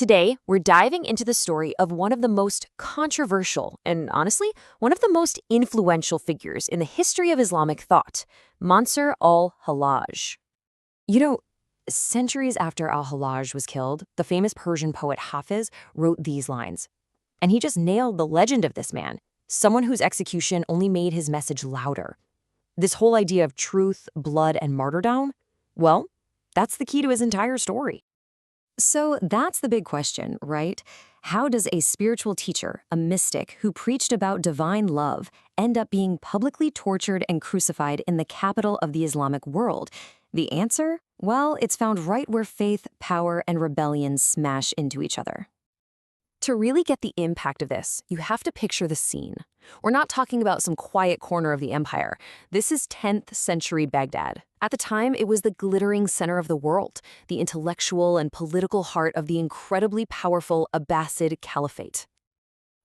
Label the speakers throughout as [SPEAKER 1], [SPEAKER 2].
[SPEAKER 1] Today, we're diving into the story of one of the most controversial and, honestly, one of the most influential figures in the history of Islamic thought, Mansur al-Hallaj. You know, centuries after al-Hallaj was killed, the famous Persian poet Hafiz wrote these lines. And he just nailed the legend of this man, someone whose execution only made his message louder. This whole idea of truth, blood, and martyrdom, well, that's the key to his entire story. So that's the big question, right? How does a spiritual teacher, a mystic who preached about divine love, end up being publicly tortured and crucified in the capital of the Islamic world? The answer? Well, it's found right where faith, power, and rebellion smash into each other. To really get the impact of this, you have to picture the scene. We're not talking about some quiet corner of the empire. This is 10th century Baghdad. At the time, it was the glittering center of the world, the intellectual and political heart of the incredibly powerful Abbasid Caliphate.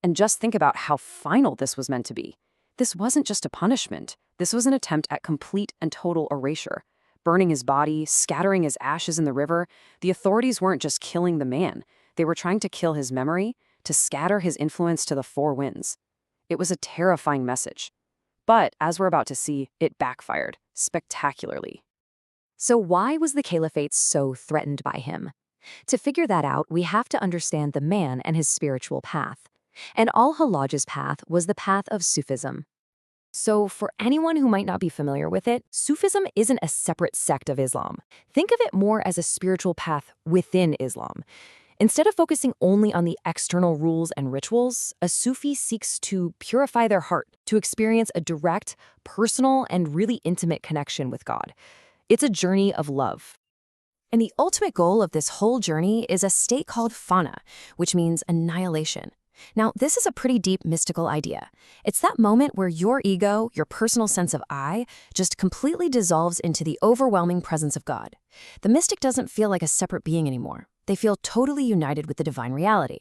[SPEAKER 1] And just think about how final this was meant to be. This wasn't just a punishment. This was an attempt at complete and total erasure. Burning his body, scattering his ashes in the river, the authorities weren't just killing the man. They were trying to kill his memory, to scatter his influence to the four winds. It was a terrifying message. But, as we're about to see, it backfired spectacularly. So why was the caliphate so threatened by him? To figure that out, we have to understand the man and his spiritual path. And al-Hallaj's path was the path of Sufism. So for anyone who might not be familiar with it, Sufism isn't a separate sect of Islam. Think of it more as a spiritual path within Islam. Instead of focusing only on the external rules and rituals, a Sufi seeks to purify their heart, to experience a direct, personal, and really intimate connection with God. It's a journey of love. And the ultimate goal of this whole journey is a state called fana, which means annihilation. Now, this is a pretty deep mystical idea. It's that moment where your ego, your personal sense of I, just completely dissolves into the overwhelming presence of God. The mystic doesn't feel like a separate being anymore. They feel totally united with the divine reality.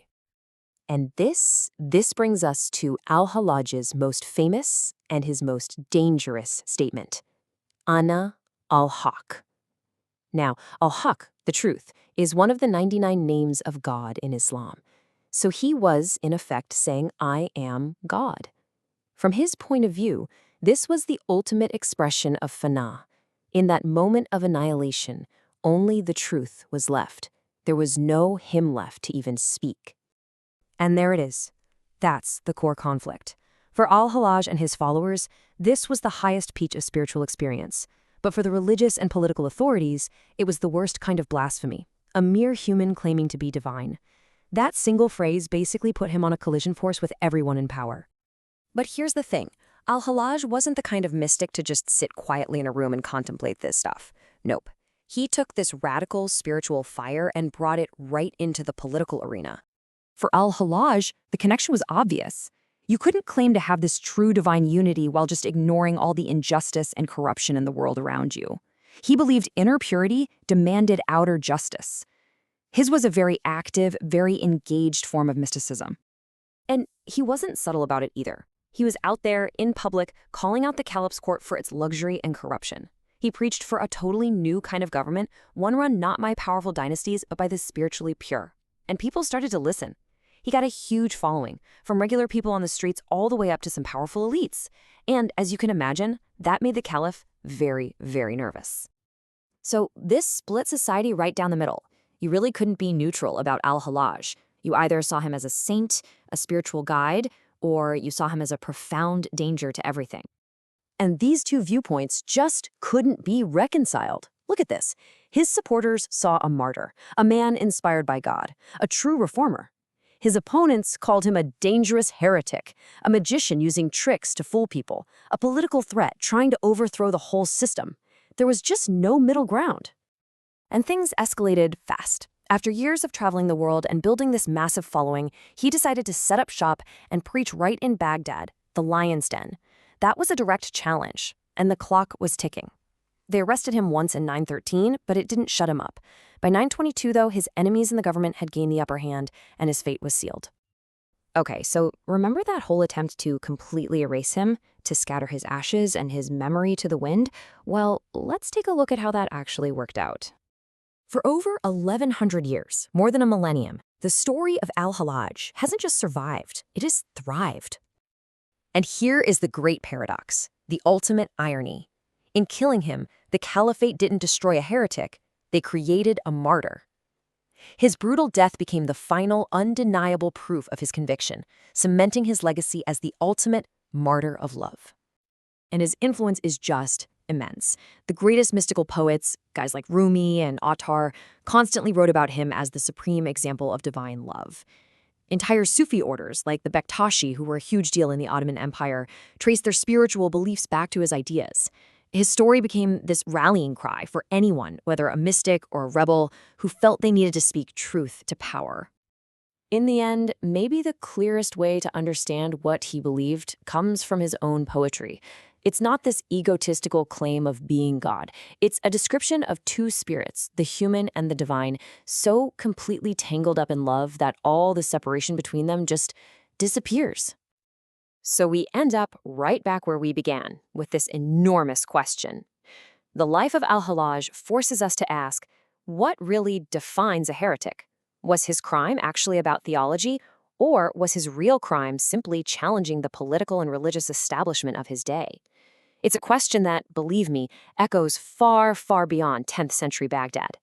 [SPEAKER 1] And this brings us to al-Hallaj's most famous and his most dangerous statement. Ana al-Haq. Now, al-Haq, the truth, is one of the 99 names of God in Islam. So he was, in effect, saying, I am God. From his point of view, this was the ultimate expression of fana. In that moment of annihilation, only the truth was left. There was no him left to even speak. And there it is. That's the core conflict. For al-Hallaj and his followers, this was the highest pitch of spiritual experience. But for the religious and political authorities, it was the worst kind of blasphemy, a mere human claiming to be divine. That single phrase basically put him on a collision course with everyone in power. But here's the thing. Al-Hallaj wasn't the kind of mystic to just sit quietly in a room and contemplate this stuff. Nope. He took this radical spiritual fire and brought it right into the political arena. For al-Hallaj, the connection was obvious. You couldn't claim to have this true divine unity while just ignoring all the injustice and corruption in the world around you. He believed inner purity demanded outer justice. His was a very active, very engaged form of mysticism. And he wasn't subtle about it either. He was out there, in public, calling out the caliph's court for its luxury and corruption. He preached for a totally new kind of government, one run not by powerful dynasties, but by the spiritually pure. And people started to listen. He got a huge following, from regular people on the streets all the way up to some powerful elites. And, as you can imagine, that made the caliph very, very nervous. So this split society right down the middle. You really couldn't be neutral about al-Hallaj. You either saw him as a saint, a spiritual guide, or you saw him as a profound danger to everything. And these two viewpoints just couldn't be reconciled. Look at this. His supporters saw a martyr, a man inspired by God, a true reformer. His opponents called him a dangerous heretic, a magician using tricks to fool people, a political threat trying to overthrow the whole system. There was just no middle ground. And things escalated fast. After years of traveling the world and building this massive following, he decided to set up shop and preach right in Baghdad, the lion's den. That was a direct challenge, and the clock was ticking. They arrested him once in 913, but it didn't shut him up. By 922, though, his enemies in the government had gained the upper hand, and his fate was sealed. Okay, so remember that whole attempt to completely erase him, to scatter his ashes and his memory to the wind? Well, let's take a look at how that actually worked out. For over 1,100 years, more than a millennium, the story of Al-Ḥallāj hasn't just survived, it has thrived. And here is the great paradox, the ultimate irony. In killing him, the caliphate didn't destroy a heretic, they created a martyr. His brutal death became the final, undeniable proof of his conviction, cementing his legacy as the ultimate martyr of love. And his influence is just immense. The greatest mystical poets, guys like Rūmī and Attar, constantly wrote about him as the supreme example of divine love. Entire Sufi orders, like the Bektashi, who were a huge deal in the Ottoman Empire, traced their spiritual beliefs back to his ideas. His story became this rallying cry for anyone, whether a mystic or a rebel, who felt they needed to speak truth to power. In the end, maybe the clearest way to understand what he believed comes from his own poetry. It's not this egotistical claim of being God. It's a description of two spirits, the human and the divine, so completely tangled up in love that all the separation between them just disappears. So we end up right back where we began, with this enormous question. The life of Al-Ḥallāj forces us to ask, what really defines a heretic? Was his crime actually about theology, or was his real crime simply challenging the political and religious establishment of his day? It's a question that, believe me, echoes far, far beyond 10th century Baghdad.